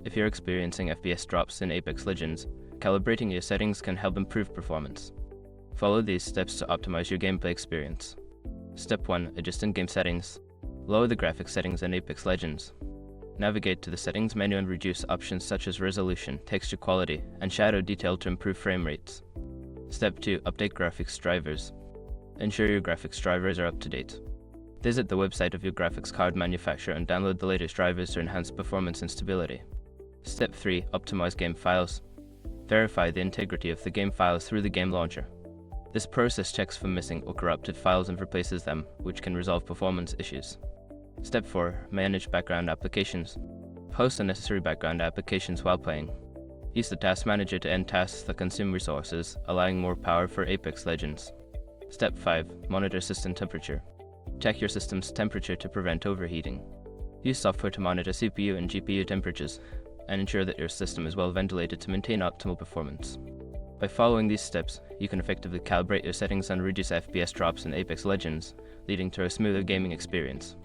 If you're experiencing FPS drops in Apex Legends, calibrating your settings can help improve performance. Follow these steps to optimize your gameplay experience. Step 1. Adjust in-game settings. Lower the graphics settings in Apex Legends. Navigate to the settings menu and reduce options such as resolution, texture quality, and shadow detail to improve frame rates. Step 2. Update graphics drivers. Ensure your graphics drivers are up to date. Visit the website of your graphics card manufacturer and download the latest drivers to enhance performance and stability. Step 3. Optimize game files. Verify the integrity of the game files through the game launcher. This process checks for missing or corrupted files and replaces them, which can resolve performance issues. Step 4. Manage background applications. Host unnecessary background applications while playing. Use the task manager to end tasks that consume resources, allowing more power for Apex Legends. Step 5. Monitor system temperature. Check your system's temperature to prevent overheating. Use software to monitor CPU and GPU temperatures, and ensure that your system is well ventilated to maintain optimal performance. By following these steps, you can effectively calibrate your settings and reduce FPS drops in Apex Legends, leading to a smoother gaming experience.